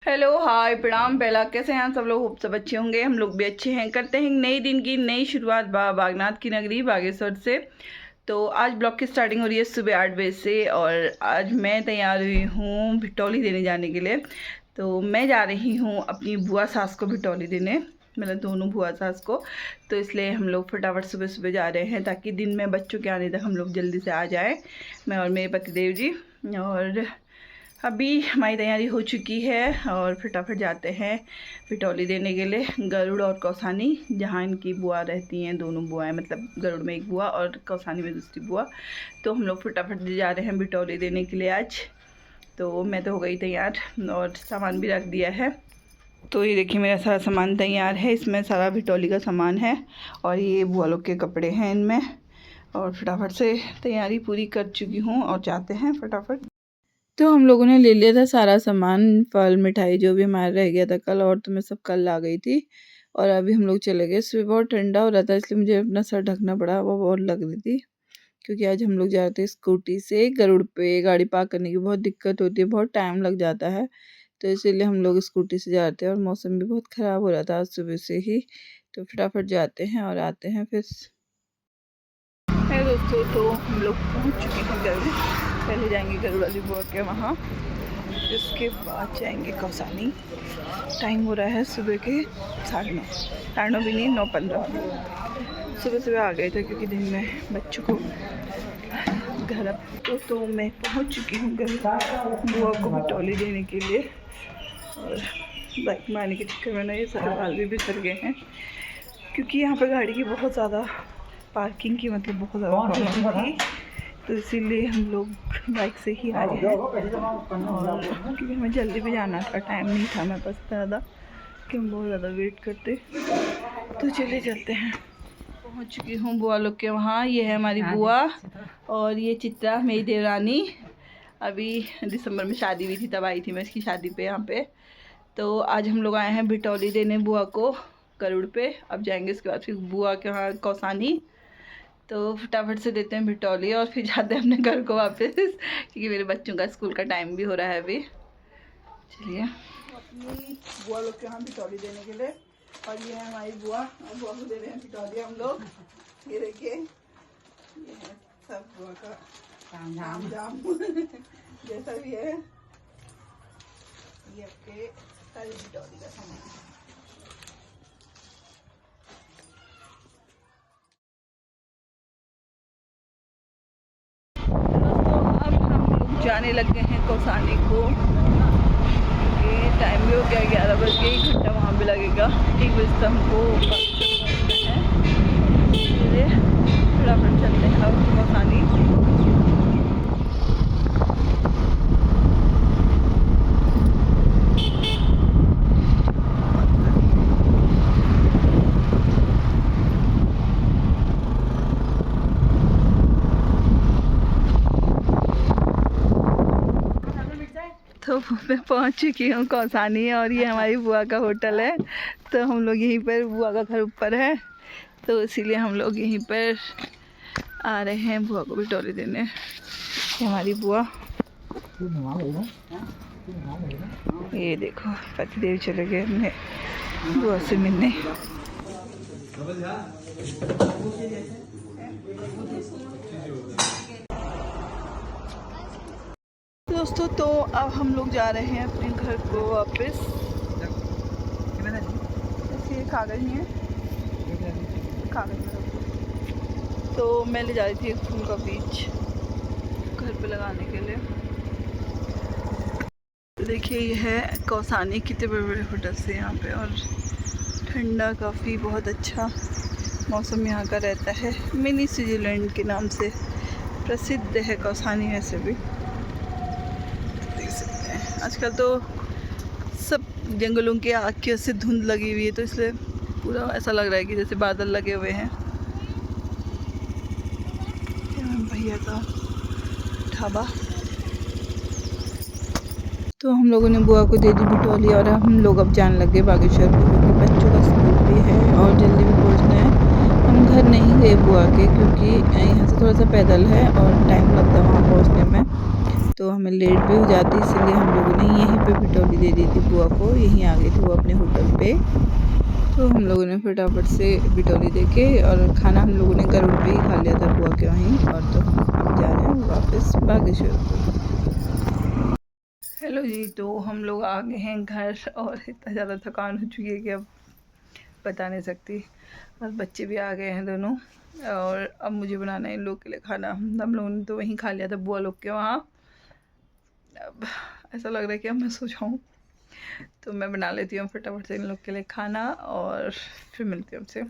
Hello hi प्रणाम पहला कैसे हैं सब लोग। सब अच्छे होंगे, हम लोग भी अच्छे हैं। करते हैं नए दिन की नई शुरुआत बागनाथ की नगरी बागेश्वर से। तो आज ब्लॉग की स्टार्टिंग हो रही है सुबह 8 बजे से और आज मैं तैयार हुई हूँ भिटौली देने जाने के लिए। तो मैं जा रही हूँ अपनी बुआ सास को भिटौली देने, मतलब दोनों बुआ सास को। तो इसलिए हम लोग फटाफट सुबह सुबह जा रहे हैं ताकि दिन में बच्चों के आने तक हम लोग जल्दी से आ जाएं, मैं और मेरे पतिदेव जी। और अभी हमारी तैयारी हो चुकी है और फटाफट जाते हैं भिटौली देने के लिए। गरुड़ और कौसानी जहाँ इनकी बुआ रहती हैं, दोनों बुआएं, मतलब गरुड़ में एक बुआ और कौसानी में दूसरी बुआ। तो हम लोग फटाफट जा रहे हैं भिटौली देने के लिए आज। तो मैं तो हो गई तैयार और सामान भी रख दिया है। तो ये देखिए मेरा सारा सामान तैयार है, इसमें सारा भिटौली का सामान है और ये बुआ लोग के कपड़े हैं इनमें। और फटाफट से तैयारी पूरी कर चुकी हूँ और जाते हैं फटाफट। तो हम लोगों ने ले लिया था सारा सामान, फल मिठाई जो भी हमारा रह गया था कल, और तो मैं सब कल ला गई थी। और अभी हम लोग चले गए। सुबह बहुत ठंडा हो रहा था इसलिए मुझे अपना सर ढकना पड़ा, वो बहुत लग रही थी। क्योंकि आज हम लोग जा रहे थे स्कूटी से गरुड़ पे। गाड़ी पार्क करने की बहुत दिक्कत होती है, बहुत टाइम लग जाता है, तो इसीलिए हम लोग स्कूटी से जाते हैं। और मौसम भी बहुत ख़राब हो रहा था आज सुबह से ही। तो फटाफट जाते हैं और आते हैं फिर। है दोस्तों, तो हम लोग पहुँच चुके हैं गरुड़। पहले जाएंगे गरुड़ वाली बुआ के वहाँ, इसके बाद जाएंगे कौसानी। टाइम हो रहा है सुबह के 9:30 भी नहीं, 9:15। सुबह सुबह आ गए थे क्योंकि दिन में बच्चों को घर अब तो मैं पहुंच चुकी हूँ घर बुआ को भिटौली देने के लिए। और बाइक में आने के चक्कर में ना ये सारे बाल भी बिखर गए हैं क्योंकि यहाँ पर गाड़ी की बहुत ज़्यादा पार्किंग की, मतलब बहुत ज़्यादा प्रॉब्लम थी। तो इसीलिए हम लोग बाइक से ही आ गए हैं। और क्योंकि हमें जल्दी भी जाना था, टाइम नहीं था मेरे पास ज़्यादा कि हम बहुत ज़्यादा वेट करते। तो चले चलते हैं। पहुंच चुकी हूँ बुआ लोग के वहाँ। ये है हमारी बुआ और ये चित्रा मेरी देवरानी। अभी दिसंबर में शादी हुई थी, तब आई थी मैं इसकी शादी पे यहाँ पे। तो आज हम लोग आए हैं भिटौली देने बुआ को गरुड़ पे। अब जाएंगे इसके बाद फिर बुआ के वहाँ कौसानी। तो फटाफट से देते हैं भिटौली और फिर जाते हैं अपने घर को वापस क्योंकि मेरे बच्चों का स्कूल का टाइम भी हो रहा है अभी। चलिए अपनी बुआ लोग के यहाँ भिटौली देने के लिए। और ये है हमारी बुआ, और बुआ को दे रहे हैं भिटौली हम लोग। ये देखिए ये है सब बुआ का काम जाम जैसा भी है। ये आपके सारी भिटौली का सामान। जाने लग गए हैं कौसानी को। ये टाइम भी हो गया 11 बज गए, 1 घंटा वहाँ भी लगेगा। 1 बजे तक हमको पहुँचना है। इसलिए फटाफट चलते हैं अब कौसानी। तो मैं पहुंच चुकी हूँ कौसानी और ये हमारी बुआ का होटल है। तो हम लोग यहीं पर, बुआ का घर ऊपर है तो इसीलिए हम लोग यहीं पर आ रहे हैं बुआ को भिटौली देने। ये हमारी बुआ, ये देखो पतिदेव चले गए अपने बुआ से मिलने। दोस्तों तो अब हम लोग जा रहे हैं अपने घर को वापस। ये कागज़ नहीं है, कागज़ में रखो। तो मैं ले जा रही थी एक फूल का बीज घर पे लगाने के लिए। तो देखिए ये है कौसानी, कितने बड़े बड़े होटल से यहाँ पे। और ठंडा काफ़ी, बहुत अच्छा मौसम यहाँ का रहता है। मिनी स्विट्ज़रलैंड के नाम से प्रसिद्ध है कौसानी। वैसे भी देख सकते हैं आजकल तो सब जंगलों के आग की से धुंध लगी हुई है, तो इसलिए पूरा ऐसा लग रहा है कि जैसे बादल लगे हुए हैं। भैया का ढाबा। तो हम लोगों ने बुआ को दे दी भिटौली और हम लोग अब जाने लगे बागेश्वर को क्योंकि बच्चों का स्कूल भी है और जल्दी भी पहुंचना है। हम घर नहीं गए बुआ के क्योंकि यहाँ से थोड़ा सा पैदल है और टाइम लगता है वहाँ पहुँचने में, तो हमें लेट भी हो जाती, इसलिए हम लोगों ने यहीं पे भिटौली दे दी थी बुआ बुआ को, यहीं आ गई थी वो अपने होटल पे। तो हम लोगों ने फटाफट से बिटौली देके और खाना हम लोगों ने गरुड़ पे ही खा लिया था बुआ के वहीं, और तो हम अब जा रहे हैं वापस बागेश्वर को। हेलो जी, तो हम लोग आ गए हैं घर और इतना ज़्यादा थकान हो चुकी है कि अब बता नहीं सकती। और बच्चे भी आ गए हैं दोनों, और अब मुझे बनाना है इन लोग के लिए खाना। हम लोगों ने तो वहीं खा लिया था बुआ लोग के वहाँ। अब ऐसा लग रहा है कि अब मैं सो जाऊँ, तो मैं बना लेती हूँ फटाफट से इन लोग के लिए खाना और फिर मिलती हूँ आपसे।